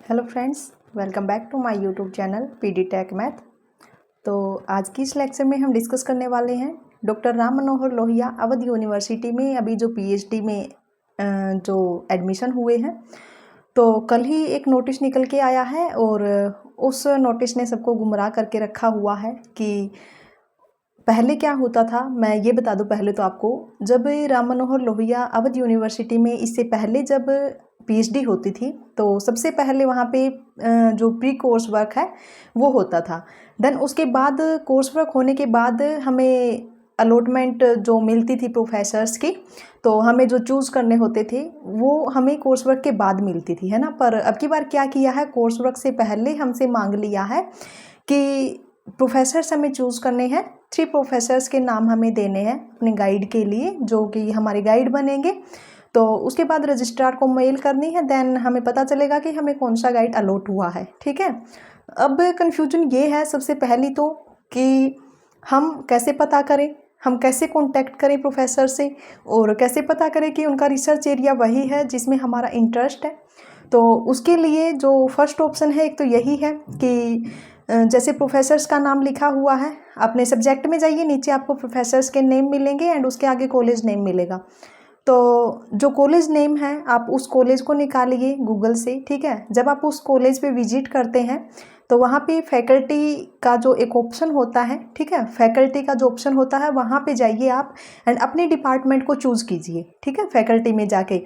Hello friends, welcome back to my YouTube channel PD tech math. तो आज की इस लेक्चर में हम डिस्कस करने वाले हैं डॉक्टर राम मनोहर लोहिया अवध यूनिवर्सिटी में अभी जो पीएचडी में जो एडमिशन हुए हैं। तो कल ही एक नोटिस निकल के आया है और उस नोटिस ने सबको गुमराह करके रखा हुआ है कि पहले क्या होता था। मैं ये बता दूं पहले तो आपको, जब राम मनोहर लोहिया अवध यूनिवर्सिटी में इससे पहले जब पीएचडी होती थी तो सबसे पहले वहाँ पे जो प्री कोर्स वर्क है वो होता था। देन उसके बाद कोर्स वर्क होने के बाद हमें अलॉटमेंट जो मिलती थी प्रोफेसर्स की, तो हमें जो चूज़ करने होते थे वो हमें कोर्स वर्क के बाद मिलती थी, है ना। पर अब की बार क्या किया है, कोर्स वर्क से पहले हमसे मांग लिया है कि प्रोफेसर्स हमें चूज़ करने हैं। 3 प्रोफेसर्स के नाम हमें देने हैं अपने गाइड के लिए, जो कि हमारे गाइड बनेंगे। तो उसके बाद रजिस्ट्रार को मेल करनी है, देन हमें पता चलेगा कि हमें कौन सा गाइड अलॉट हुआ है। ठीक है। अब कन्फ्यूजन ये है सबसे पहली तो कि हम कैसे पता करें, हम कैसे कांटेक्ट करें प्रोफेसर से, और कैसे पता करें कि उनका रिसर्च एरिया वही है जिसमें हमारा इंटरेस्ट है। तो उसके लिए जो फर्स्ट ऑप्शन है एक तो यही है कि जैसे प्रोफेसर्स का नाम लिखा हुआ है, अपने सब्जेक्ट में जाइए, नीचे आपको प्रोफेसर्स के नेम मिलेंगे एंड उसके आगे कॉलेज नेम मिलेगा। तो जो कॉलेज नेम है आप उस कॉलेज को निकालिए गूगल से। ठीक है। जब आप उस कॉलेज पे विजिट करते हैं तो वहाँ पे फैकल्टी का जो एक ऑप्शन होता है, ठीक है, फैकल्टी का जो ऑप्शन होता है वहाँ पे जाइए आप एंड अपने डिपार्टमेंट को चूज़ कीजिए। ठीक है, फैकल्टी में जाके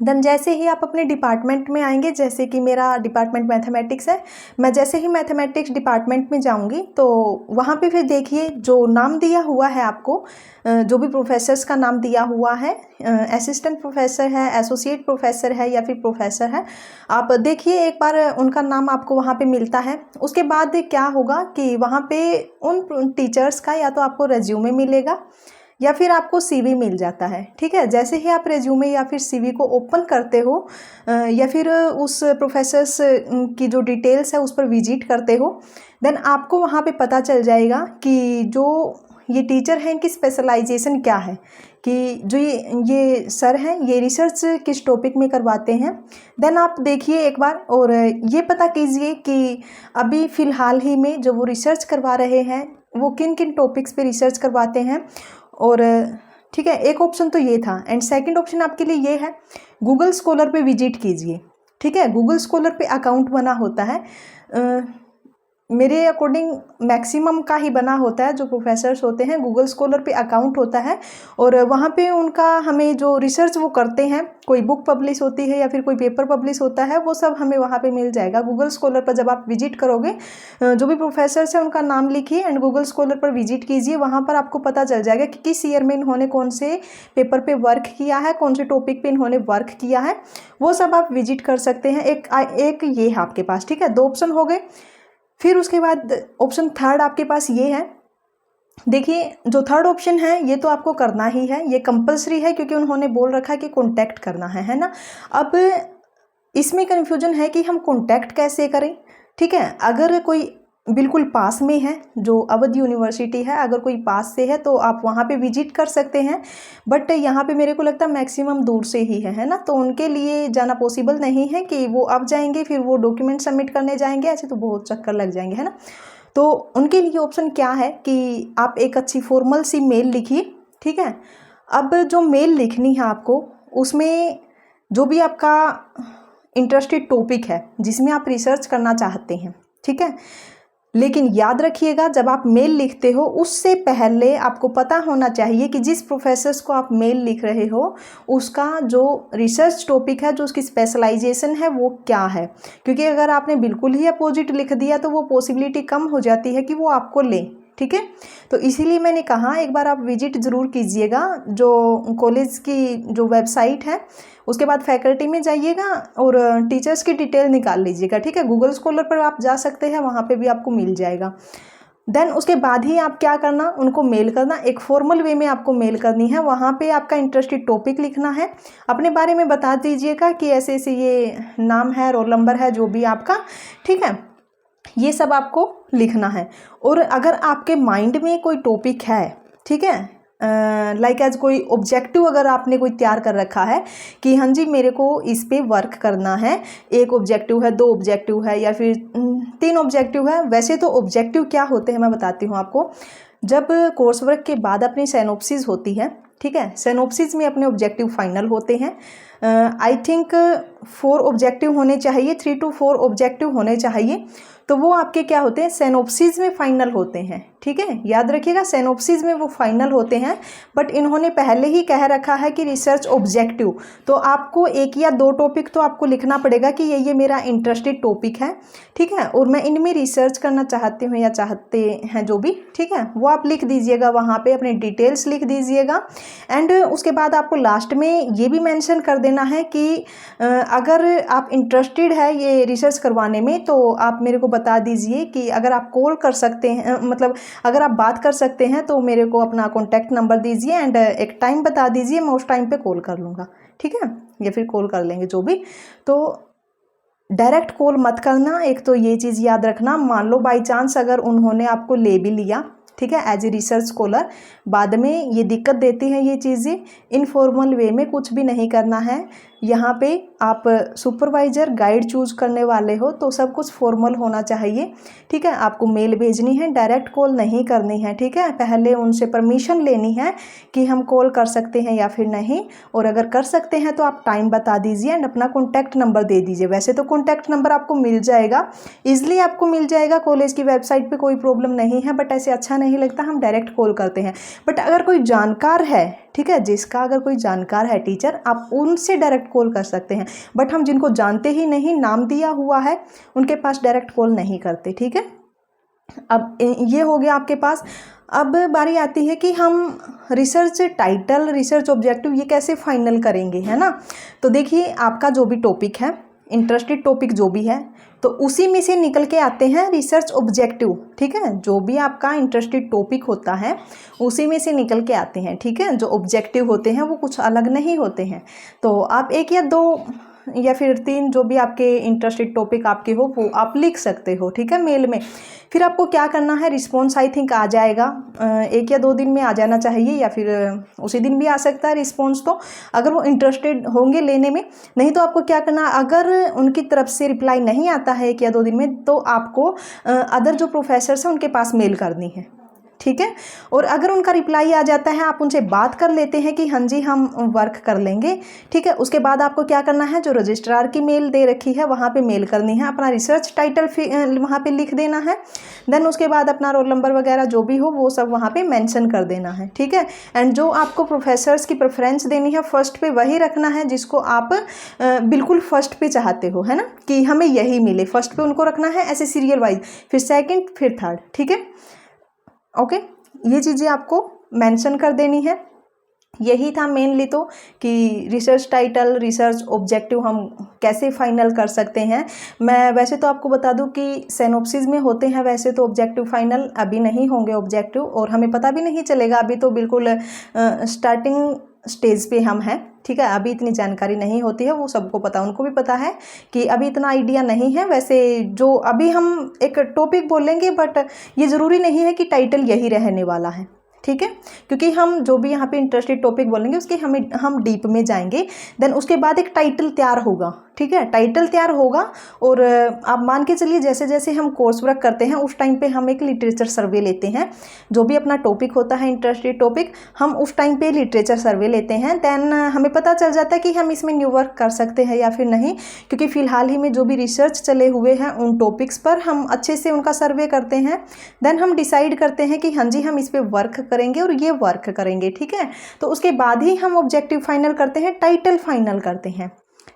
देन जैसे ही आप अपने डिपार्टमेंट में आएंगे, जैसे कि मेरा डिपार्टमेंट मैथमेटिक्स है, मैं जैसे ही मैथमेटिक्स डिपार्टमेंट में जाऊंगी तो वहाँ पे फिर देखिए जो नाम दिया हुआ है आपको, जो भी प्रोफेसर्स का नाम दिया हुआ है, असिस्टेंट प्रोफेसर है, एसोसिएट प्रोफेसर है या फिर प्रोफेसर है, आप देखिए एक बार उनका नाम आपको वहाँ पे मिलता है। उसके बाद क्या होगा कि वहाँ पे उन टीचर्स का या तो आपको रेज्यूमे मिलेगा या फिर आपको सीवी मिल जाता है। ठीक है। जैसे ही आप रेज्यूमे या फिर सीवी को ओपन करते हो या फिर उस प्रोफेसर्स की जो डिटेल्स है उस पर विजिट करते हो, देन आपको वहाँ पे पता चल जाएगा कि जो ये टीचर हैं इनकी स्पेशलाइजेशन क्या है, कि जो ये सर हैं ये रिसर्च किस टॉपिक में करवाते हैं। देन आप देखिए एक बार और ये पता कीजिए कि अभी फ़िलहाल ही में जो वो रिसर्च करवा रहे हैं वो किन किन टॉपिक्स पे रिसर्च करवाते हैं। और ठीक है, एक ऑप्शन तो ये था एंड सेकंड ऑप्शन आपके लिए ये है, गूगल स्कॉलर पे विजिट कीजिए। ठीक है, गूगल स्कॉलर पे अकाउंट बना होता है, मेरे अकॉर्डिंग मैक्सिमम का ही बना होता है, जो प्रोफेसर्स होते हैं गूगल स्कॉलर पे अकाउंट होता है और वहाँ पे उनका हमें जो रिसर्च वो करते हैं, कोई बुक पब्लिश होती है या फिर कोई पेपर पब्लिश होता है, वो सब हमें वहाँ पे मिल जाएगा गूगल स्कॉलर पर। जब आप विजिट करोगे जो भी प्रोफेसर्स हैं उनका नाम लिखिए एंड गूगल स्कॉलर पर विजिट कीजिए, वहाँ पर आपको पता चल जाएगा कि किस ईयर में इन्होंने कौन से पेपर पे वर्क किया है, कौन से टॉपिक पे इन्होंने वर्क किया है, वो सब आप विजिट कर सकते हैं। एक ये है आपके पास। ठीक है, 2 ऑप्शन हो गए। फिर उसके बाद ऑप्शन थर्ड आपके पास ये है। देखिए जो थर्ड ऑप्शन है ये तो आपको करना ही है, ये कंपलसरी है क्योंकि उन्होंने बोल रखा है कि कांटेक्ट करना है ना। अब इसमें कन्फ्यूजन है कि हम कांटेक्ट कैसे करें। ठीक है, अगर कोई बिल्कुल पास में है, जो अवध यूनिवर्सिटी है, अगर कोई पास से है तो आप वहाँ पे विजिट कर सकते हैं, बट यहाँ पे मेरे को लगता है मैक्सिमम दूर से ही है ना, तो उनके लिए जाना पॉसिबल नहीं है कि वो अब जाएंगे फिर वो डॉक्यूमेंट सबमिट करने जाएंगे, ऐसे तो बहुत चक्कर लग जाएंगे, है ना। तो उनके लिए ऑप्शन क्या है कि आप एक अच्छी फॉर्मल सी मेल लिखिए। ठीक है, अब जो मेल लिखनी है आपको, उसमें जो भी आपका इंटरेस्टेड टॉपिक है जिसमें आप रिसर्च करना चाहते हैं, ठीक है, लेकिन याद रखिएगा जब आप मेल लिखते हो उससे पहले आपको पता होना चाहिए कि जिस प्रोफेसर्स को आप मेल लिख रहे हो उसका जो रिसर्च टॉपिक है, जो उसकी स्पेशलाइजेशन है वो क्या है, क्योंकि अगर आपने बिल्कुल ही अपोजिट लिख दिया तो वो पॉसिबिलिटी कम हो जाती है कि वो आपको ले। ठीक है, तो इसीलिए मैंने कहा एक बार आप विजिट ज़रूर कीजिएगा जो कॉलेज की जो वेबसाइट है, उसके बाद फैकल्टी में जाइएगा और टीचर्स की डिटेल निकाल लीजिएगा। ठीक है, गूगल स्कॉलर पर आप जा सकते हैं, वहाँ पे भी आपको मिल जाएगा। देन उसके बाद ही आप क्या करना, उनको मेल करना, एक फॉर्मल वे में आपको मेल करनी है, वहाँ पे आपका इंटरेस्टेड टॉपिक लिखना है, अपने बारे में बता दीजिएगा कि ऐसे ऐसे ये नाम है, रोल नंबर है, जो भी आपका। ठीक है, ये सब आपको लिखना है। और अगर आपके माइंड में कोई टॉपिक है, ठीक है, लाइक एज कोई ऑब्जेक्टिव अगर आपने कोई तैयार कर रखा है कि हाँ जी मेरे को इस पे वर्क करना है, एक ऑब्जेक्टिव है, 2 ऑब्जेक्टिव है या फिर 3 ऑब्जेक्टिव है। वैसे तो ऑब्जेक्टिव क्या होते हैं मैं बताती हूँ आपको। जब कोर्स वर्क के बाद अपनी सिनॉप्सिस होती है, ठीक है, सिनॉप्सिस में अपने ऑब्जेक्टिव फाइनल होते हैं। आई थिंक 4 ऑब्जेक्टिव होने चाहिए, 3 to 4 ऑब्जेक्टिव होने चाहिए। तो वो आपके क्या होते हैं, सिनॉप्सिस में फाइनल होते हैं, ठीक है, याद रखिएगा सिनॉप्सिस में वो फाइनल होते हैं। बट इन्होंने पहले ही कह रखा है कि रिसर्च ऑब्जेक्टिव, तो आपको 1 या 2 टॉपिक तो आपको लिखना पड़ेगा कि ये मेरा इंटरेस्टेड टॉपिक है, ठीक है, और मैं इनमें रिसर्च करना चाहती हूँ या चाहते हैं जो भी, ठीक है, वो आप लिख दीजिएगा वहाँ पे, अपने डिटेल्स लिख दीजिएगा। एंड उसके बाद आपको लास्ट में ये भी मेंशन कर देना है कि अगर आप इंटरेस्टेड है ये रिसर्च करवाने में तो आप मेरे को बता दीजिए कि अगर आप कॉल कर सकते हैं, मतलब अगर आप बात कर सकते हैं तो मेरे को अपना कॉन्टैक्ट नंबर दीजिए एंड एक टाइम बता दीजिए, मैं उस टाइम पे कॉल कर लूँगा, ठीक है, या फिर कॉल कर लेंगे जो भी। तो डायरेक्ट कॉल मत करना, एक तो ये चीज़ याद रखना। मान लो बाई चांस अगर उन्होंने आपको ले भी लिया, ठीक है, एज ए रिसर्च स्कॉलर, बाद में ये दिक्कत देती हैं ये चीज़ें। इनफॉर्मल वे में कुछ भी नहीं करना है। यहाँ पे आप सुपरवाइज़र गाइड चूज करने वाले हो तो सब कुछ फॉर्मल होना चाहिए, ठीक है। आपको मेल भेजनी है, डायरेक्ट कॉल नहीं करनी है, ठीक है। पहले उनसे परमिशन लेनी है कि हम कॉल कर सकते हैं या फिर नहीं, और अगर कर सकते हैं तो आप टाइम बता दीजिए एंड अपना कॉन्टैक्ट नंबर दे दीजिए। वैसे तो कॉन्टैक्ट नंबर आपको मिल जाएगा, ईजिली आपको मिल जाएगा, कॉलेज की वेबसाइट पर कोई प्रॉब्लम नहीं है, बट ऐसे अच्छा नहीं लगता हम डायरेक्ट कॉल करते हैं। बट अगर कोई जानकार है, ठीक है, जिसका अगर कोई जानकार है टीचर, आप उनसे डायरेक्ट कॉल कर सकते हैं। बट हम जिनको जानते ही नहीं, नाम दिया हुआ है, उनके पास डायरेक्ट कॉल नहीं करते, ठीक है। अब ये हो गया आपके पास। अब बारी आती है कि हम रिसर्च टाइटल, रिसर्च ऑब्जेक्टिव ये कैसे फाइनल करेंगे, है ना। तो देखिए आपका जो भी टॉपिक है, इंटरेस्टेड टॉपिक जो भी है, तो उसी में से निकल के आते हैं रिसर्च ऑब्जेक्टिव, ठीक है। जो भी आपका इंटरेस्टेड टॉपिक होता है उसी में से निकल के आते हैं, ठीक है। जो ऑब्जेक्टिव होते हैं वो कुछ अलग नहीं होते हैं। तो आप 1 या 2 या फिर 3 जो भी आपके इंटरेस्टेड टॉपिक आपके हो वो आप लिख सकते हो, ठीक है, मेल में। फिर आपको क्या करना है, रिस्पॉन्स आई थिंक आ जाएगा 1 या 2 दिन में आ जाना चाहिए, या फिर उसी दिन भी आ सकता है रिस्पॉन्स, तो अगर वो इंटरेस्टेड होंगे लेने में। नहीं तो आपको क्या करना, अगर उनकी तरफ से रिप्लाई नहीं आता है 1 या 2 दिन में, तो आपको अदर जो प्रोफेसर्स हैं उनके पास मेल करनी है, ठीक है। और अगर उनका रिप्लाई आ जाता है, आप उनसे बात कर लेते हैं कि हाँ जी हम वर्क कर लेंगे, ठीक है। उसके बाद आपको क्या करना है, जो रजिस्ट्रार की मेल दे रखी है वहाँ पे मेल करनी है, अपना रिसर्च टाइटल वहाँ पे लिख देना है। देन उसके बाद अपना रोल नंबर वगैरह जो भी हो वो सब वहाँ पे मेंशन कर देना है, ठीक है। एंड जो आपको प्रोफेसर्स की प्रेफरेंस देनी है फर्स्ट पे वही रखना है जिसको आप बिल्कुल फर्स्ट पे चाहते हो, है ना, कि हमें यही मिले, फर्स्ट पे उनको रखना है, ऐसे सीरियल वाइज, फिर सेकेंड, फिर थर्ड, ठीक है। ओके, ये चीज़ें आपको मेंशन कर देनी है। यही था मेनली तो, कि रिसर्च टाइटल, रिसर्च ऑब्जेक्टिव हम कैसे फाइनल कर सकते हैं। मैं वैसे तो आपको बता दूं कि सिनॉप्सिस में होते हैं वैसे तो ऑब्जेक्टिव फाइनल, अभी नहीं होंगे ऑब्जेक्टिव, और हमें पता भी नहीं चलेगा, अभी तो बिल्कुल स्टार्टिंग स्टेज पे हम हैं, ठीक है। अभी इतनी जानकारी नहीं होती है, वो सबको पता, उनको भी पता है कि अभी इतना आइडिया नहीं है। वैसे जो अभी हम एक टॉपिक बोलेंगे, बट ये ज़रूरी नहीं है कि टाइटल यही रहने वाला है, ठीक है, क्योंकि हम जो भी यहाँ पे इंटरेस्टेड टॉपिक बोलेंगे उसके हम डीप में जाएंगे। देन उसके बाद एक टाइटल तैयार होगा, ठीक है, टाइटल तैयार होगा। और आप मान के चलिए जैसे जैसे हम कोर्स वर्क करते हैं उस टाइम पे हम एक लिटरेचर सर्वे लेते हैं, जो भी अपना टॉपिक होता है इंटरेस्टेड टॉपिक, हम उस टाइम पे लिटरेचर सर्वे लेते हैं। देन हमें पता चल जाता है कि हम इसमें न्यू वर्क कर सकते हैं या फिर नहीं, क्योंकि फ़िलहाल ही में जो भी रिसर्च चले हुए हैं उन टॉपिक्स पर हम अच्छे से उनका सर्वे करते हैं। देन हम डिसाइड करते हैं कि हाँ जी हम इस पर वर्क करेंगे और ये वर्क करेंगे, ठीक है। तो उसके बाद ही हम ऑब्जेक्टिव फाइनल करते हैं, टाइटल फाइनल करते हैं,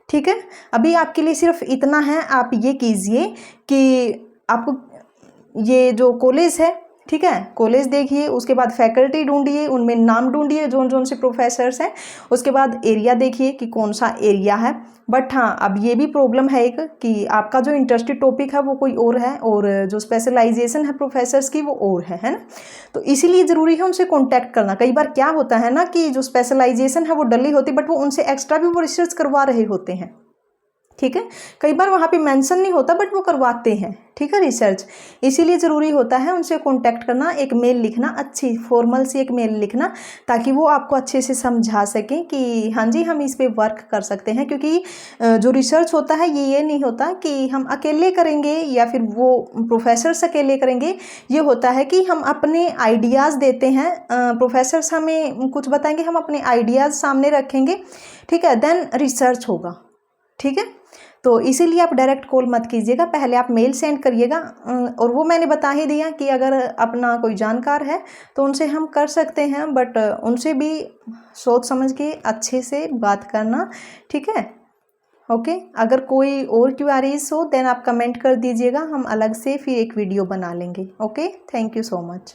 ठीक है। अभी आपके लिए सिर्फ इतना है, आप ये कीजिए कि आपको ये जो कॉलेज है, ठीक है, कॉलेज देखिए, उसके बाद फैकल्टी ढूंढिए, उनमें नाम ढूंढिए जोन जोन से प्रोफेसर्स हैं, उसके बाद एरिया देखिए कि कौन सा एरिया है। बट हाँ, अब ये भी प्रॉब्लम है एक कि आपका जो इंटरेस्टेड टॉपिक है वो कोई और है और जो स्पेशलाइजेशन है प्रोफेसर्स की वो और है ना। तो इसीलिए ज़रूरी है उनसे कॉन्टैक्ट करना। कई बार क्या होता है ना कि जो स्पेशलाइजेशन है वो डली होती, बट वो उनसे एक्स्ट्रा भी वो रिसर्च करवा रहे होते हैं, ठीक है। कई बार वहाँ पे मेंशन नहीं होता बट वो करवाते हैं, ठीक है, रिसर्च। इसीलिए ज़रूरी होता है उनसे कांटेक्ट करना, एक मेल लिखना, अच्छी फॉर्मल सी एक मेल लिखना, ताकि वो आपको अच्छे से समझा सकें कि हाँ जी हम इस पे वर्क कर सकते हैं। क्योंकि जो रिसर्च होता है ये नहीं होता कि हम अकेले करेंगे या फिर वो प्रोफेसर्स अकेले करेंगे। ये होता है कि हम अपने आइडियाज़ देते हैं, प्रोफेसर्स हमें कुछ बताएंगे, हम अपने आइडियाज़ सामने रखेंगे, ठीक है, देन रिसर्च होगा, ठीक है। तो इसीलिए आप डायरेक्ट कॉल मत कीजिएगा, पहले आप मेल सेंड करिएगा। और वो मैंने बता ही दिया कि अगर अपना कोई जानकार है तो उनसे हम कर सकते हैं, बट उनसे भी सोच समझ के अच्छे से बात करना, ठीक है। ओके, अगर कोई और क्वेरीज हो देन आप कमेंट कर दीजिएगा, हम अलग से फिर एक वीडियो बना लेंगे। Okay, thank you so much.